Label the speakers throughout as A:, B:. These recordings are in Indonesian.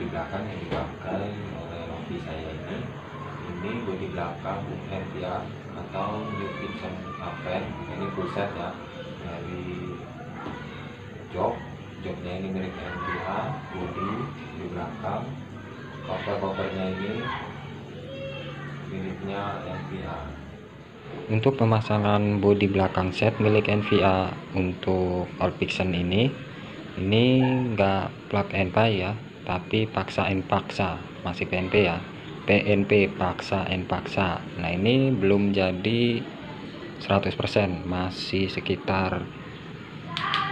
A: bodi belakang yang dipakai oleh Rofi saya ini bodi belakang NVA atau New Fiction Aven. Ini pusat ya dari joknya ini milik NVA, bodi di belakang, covernya ini miliknya NVA. Untuk pemasangan bodi belakang set milik NVA untuk All Fiction ini enggak plug and play ya, tapi paksa and paksa, masih PNP ya, PNP paksa and paksa. Nah ini belum jadi 100%, masih sekitar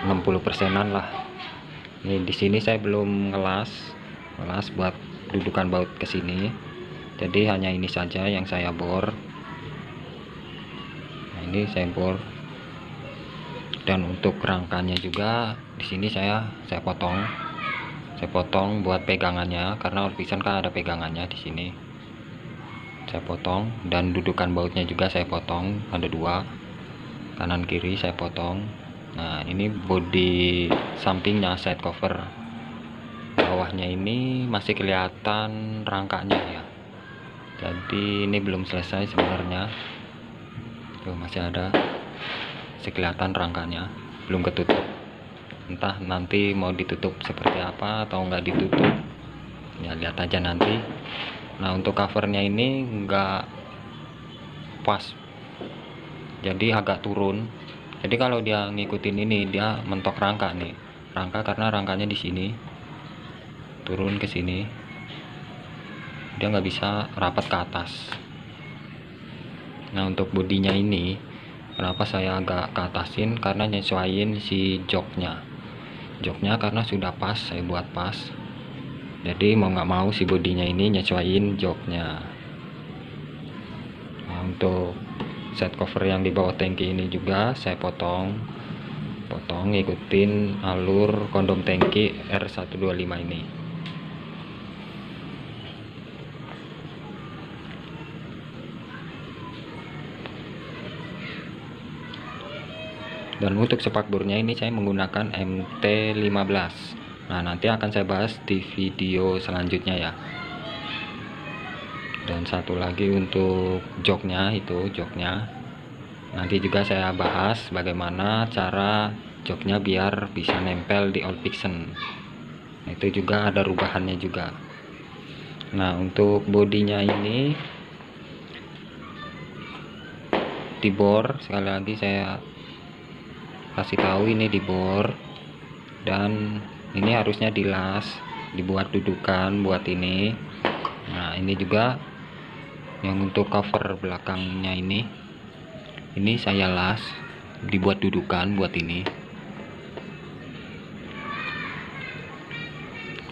A: 60%-an lah. Ini di sini saya belum ngelas buat dudukan baut ke sini, jadi hanya ini saja yang saya bor. Nah ini saya bor, dan untuk rangkanya juga di sini saya potong buat pegangannya, karena All Fiction kan ada pegangannya di sini. Saya potong, dan dudukan bautnya juga saya potong, ada dua, kanan kiri saya potong. Nah ini bodi sampingnya side cover, bawahnya ini masih kelihatan rangkanya ya, jadi ini belum selesai sebenarnya. Tuh masih ada, masih kelihatan rangkanya, belum ketutup. Entah nanti mau ditutup seperti apa atau enggak ditutup ya, lihat aja nanti. Nah untuk covernya ini enggak pas, jadi agak turun. Jadi kalau dia ngikutin ini, dia mentok rangka nih, karena rangkanya di sini turun ke sini, dia nggak bisa rapat ke atas. Nah untuk bodinya ini kenapa saya agak ke atasin, karena nyesuaiin si joknya karena sudah pas, saya buat pas, jadi mau nggak mau si bodinya ini nyesuaiin joknya. Nah untuk set cover yang di bawah tangki ini juga saya potong ngikutin alur kondom tangki R125 ini. Dan untuk spakbornya ini saya menggunakan MT15. Nah nanti akan saya bahas di video selanjutnya ya. Dan satu lagi untuk joknya, nanti juga saya bahas bagaimana cara joknya biar bisa nempel di All Fiction. Nah, itu juga ada rubahannya juga. Nah untuk bodinya ini dibor, sekali lagi saya kasih tahu ini dibor, dan ini harusnya dilas, dibuat dudukan buat ini. Nah ini juga yang untuk cover belakangnya ini saya las, dibuat dudukan buat ini.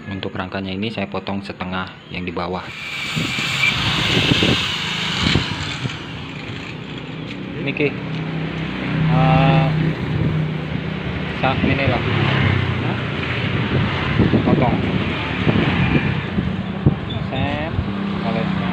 A: Untuk rangkanya ini saya potong setengah yang di bawah. Niki ini lah potong set kaletnya.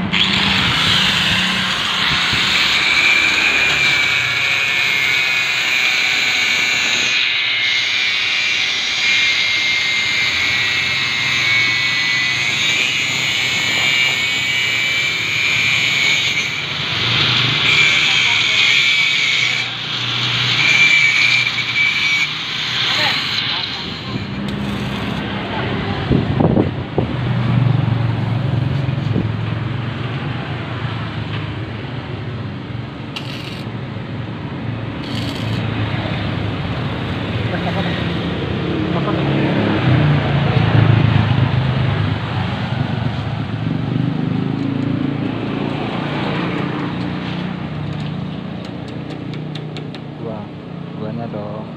A: Duanya dong.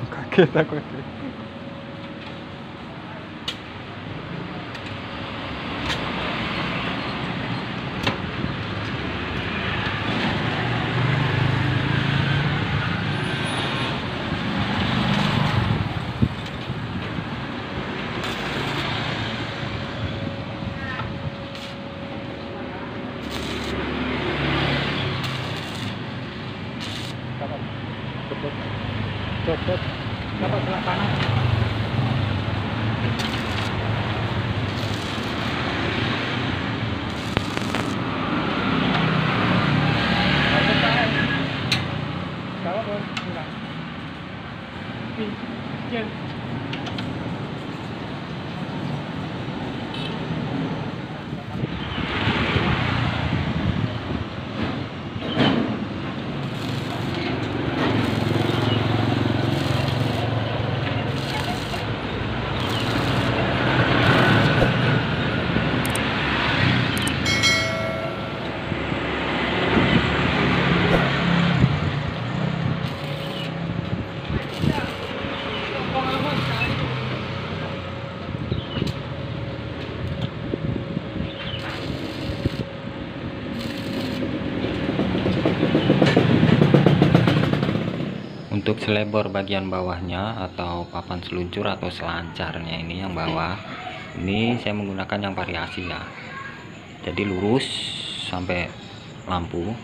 A: Kaget aku. Cepet. Dapat sebelah kanan. Untuk selebor bagian bawahnya atau papan seluncur atau selancarnya ini yang bawah, ini saya menggunakan yang variasi ya, jadi lurus sampai lampu.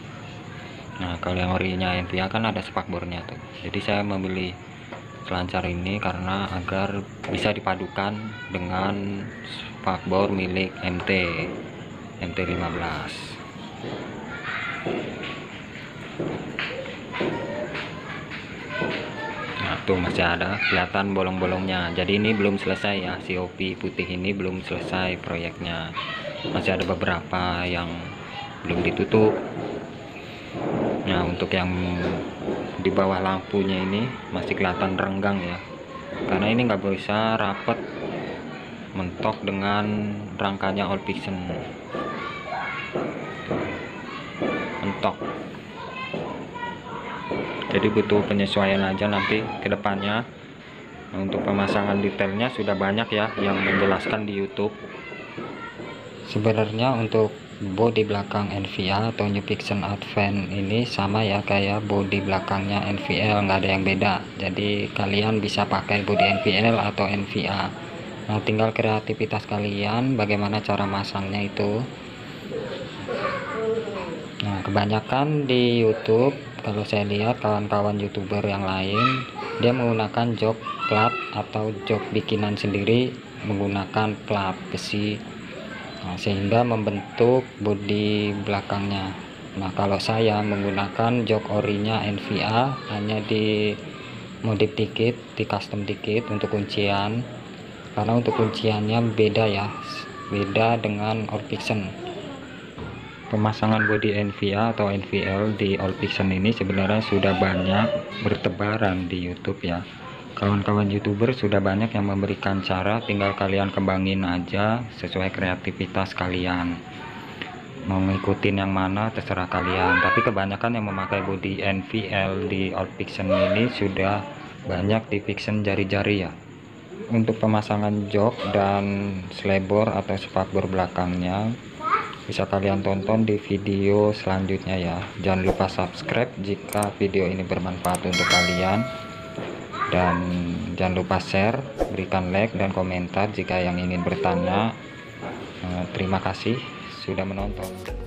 A: Nah kalau yang orinya NVIA kan ada spakbornya tuh, jadi saya memilih selancar ini karena agar bisa dipadukan dengan spakbor milik MT15. Nah tuh masih ada kelihatan bolong-bolongnya, jadi ini belum selesai ya, COP putih ini belum selesai proyeknya, masih ada beberapa yang belum ditutup. Nah untuk yang di bawah lampunya ini masih kelihatan renggang ya, karena ini nggak bisa rapet mentok dengan rangkanya all fiction, mentok. Jadi butuh penyesuaian aja nanti ke depannya. Nah, untuk pemasangan detailnya sudah banyak ya yang menjelaskan di YouTube. Sebenarnya untuk bodi belakang NVIA atau New Fiction Advance ini sama ya kayak bodi belakangnya NVL, nggak ada yang beda. Jadi kalian bisa pakai bodi NVL atau NVIA. Nah tinggal kreativitas kalian bagaimana cara masangnya itu. Nah kebanyakan di YouTube kalau saya lihat kawan-kawan YouTuber yang lain, dia menggunakan jok plat atau jok bikinan sendiri menggunakan plat besi. Nah, sehingga membentuk bodi belakangnya. Nah kalau saya menggunakan jok orinya NVIA, hanya di modif dikit, di custom dikit untuk kuncian, karena untuk kunciannya beda ya, beda dengan all fiction. Pemasangan bodi NVIA atau NVL di all fiction ini sebenarnya sudah banyak bertebaran di YouTube ya. Kawan-kawan YouTuber sudah banyak yang memberikan cara, tinggal kalian kembangin aja sesuai kreativitas kalian. Mau ngikutin yang mana terserah kalian, tapi kebanyakan yang memakai bodi NVL di all fiction ini sudah banyak di fiction jari-jari ya. Untuk pemasangan jok dan selebor atau spakbor belakangnya bisa kalian tonton di video selanjutnya ya. Jangan lupa subscribe jika video ini bermanfaat untuk kalian, dan jangan lupa share, berikan like dan komentar jika yang ingin bertanya. Terima kasih sudah menonton.